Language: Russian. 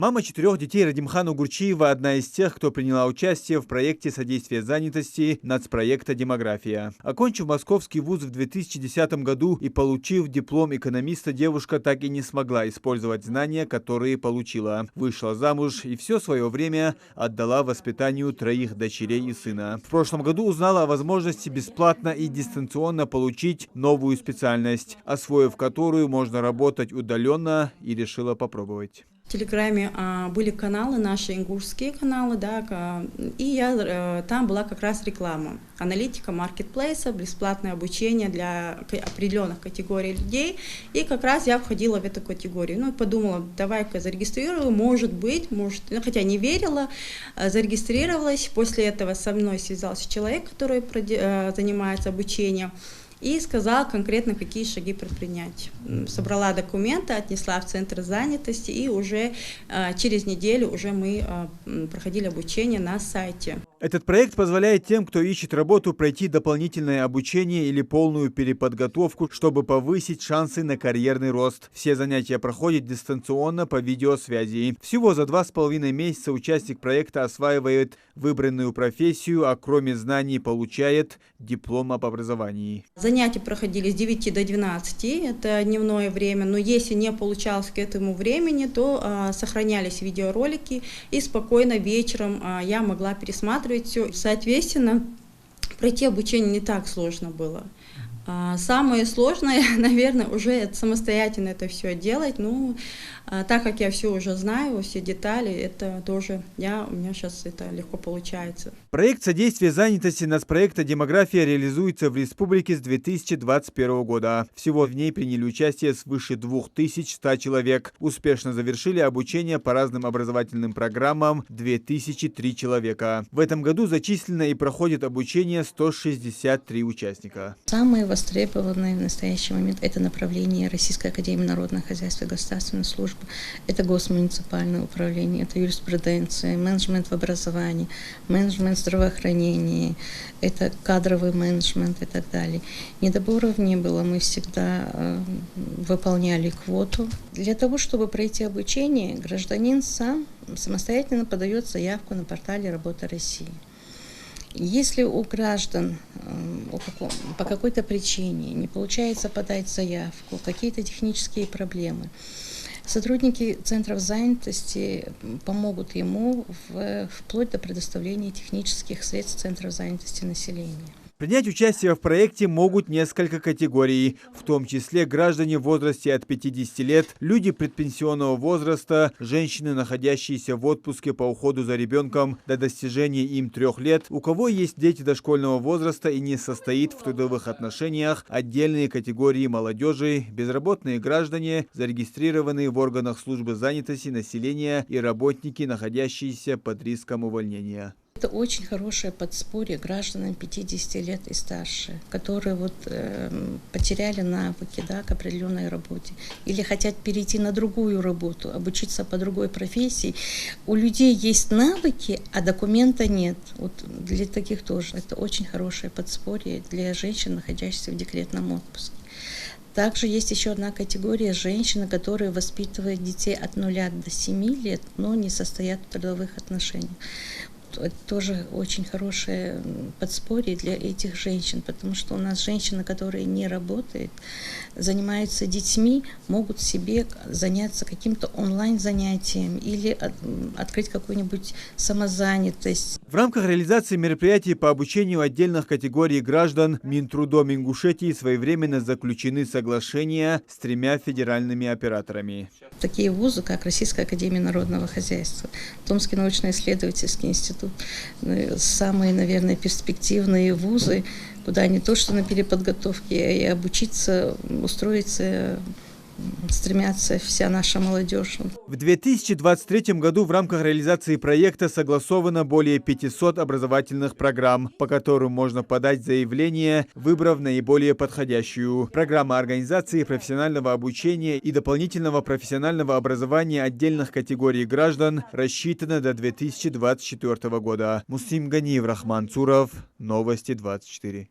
Мама 4 детей Радимхана Гурчиева – одна из тех, кто приняла участие в проекте содействия занятости нацпроекта «Демография». Окончив московский вуз в 2010 году и получив диплом экономиста, девушка так и не смогла использовать знания, которые получила. Вышла замуж и все свое время отдала воспитанию 3 дочерей и сына. В прошлом году узнала о возможности бесплатно и дистанционно получить новую специальность, освоив которую можно работать удаленно, и решила попробовать. В Телеграме были каналы, наши ингушские каналы, да, и там была как раз реклама. Аналитика маркетплейса, бесплатное обучение для определенных категорий людей. И как раз я входила в эту категорию. Ну и подумала, давай-ка зарегистрирую, может, хотя не верила, зарегистрировалась. После этого со мной связался человек, который занимается обучением, и сказал конкретно, какие шаги предпринять. Собрала документы, отнесла в центр занятости, и уже через неделю уже мы проходили обучение на сайте. Этот проект позволяет тем, кто ищет работу, пройти дополнительное обучение или полную переподготовку, чтобы повысить шансы на карьерный рост. Все занятия проходят дистанционно по видеосвязи. Всего за 2,5 месяца участник проекта осваивает выбранную профессию, а кроме знаний получает диплом об образовании. Занятия проходили с 9 до 12, это дневное время, но если не получалось к этому времени, то сохранялись видеоролики, и спокойно вечером я могла пересматривать все. Соответственно, пройти обучение не так сложно было. Самое сложное, наверное, уже самостоятельно это все делать. Ну, так как я все уже знаю, все детали, это тоже у меня сейчас это легко получается. Проект содействия занятости нацпроекта «Демография» реализуется в республике с 2021 года. Всего в ней приняли участие свыше 2100 человек. Успешно завершили обучение по разным образовательным программам 2003 человека. В этом году зачислено и проходит обучение 163 участника. Самые востребованные в настоящий момент это направление Российской академии народного хозяйства и государственной службы, это госмуниципальное управление, это юриспруденция, менеджмент в образовании, менеджмент в здравоохранении, это кадровый менеджмент и так далее. Недоборов не было, мы всегда выполняли квоту. Для того, чтобы пройти обучение, гражданин сам самостоятельно подает заявку на портале «Работа России». Если у граждан по какой-то причине не получается подать заявку, какие-то технические проблемы, сотрудники центров занятости помогут ему вплоть до предоставления технических средств центров занятости населения. Принять участие в проекте могут несколько категорий, в том числе граждане в возрасте от 50 лет, люди предпенсионного возраста, женщины, находящиеся в отпуске по уходу за ребенком до достижения им 3 лет, у кого есть дети дошкольного возраста и не состоит в трудовых отношениях, отдельные категории молодежи, безработные граждане, зарегистрированные в органах службы занятости населения и работники, находящиеся под риском увольнения. Это очень хорошее подспорье гражданам 50 лет и старше, которые потеряли навыки, да, к определенной работе или хотят перейти на другую работу, обучиться по другой профессии. У людей есть навыки, а документа нет. Вот для таких тоже это очень хорошее подспорье для женщин, находящихся в декретном отпуске. Также есть еще одна категория женщин, которые воспитывают детей от 0 до 7 лет, но не состоят в трудовых отношениях. Это тоже очень хорошее подспорье для этих женщин, потому что у нас женщины, которые не работают, занимаются детьми, могут себе заняться каким-то онлайн-занятием или открыть какую-нибудь самозанятость. В рамках реализации мероприятий по обучению отдельных категорий граждан Минтрудом Ингушетии своевременно заключены соглашения с 3 федеральными операторами. Такие вузы, как Российская академия народного хозяйства, Томский научно-исследовательский институт, самые, наверное, перспективные вузы, куда не то что на переподготовке, а и обучиться, устроиться стремятся вся наша молодежь. В 2023 году в рамках реализации проекта согласовано более 500 образовательных программ, по которым можно подать заявление, выбрав наиболее подходящую. Программа организации профессионального обучения и дополнительного профессионального образования отдельных категорий граждан рассчитана до 2024 года. Муслим Ганиев, Рахман Цуров, Новости 24.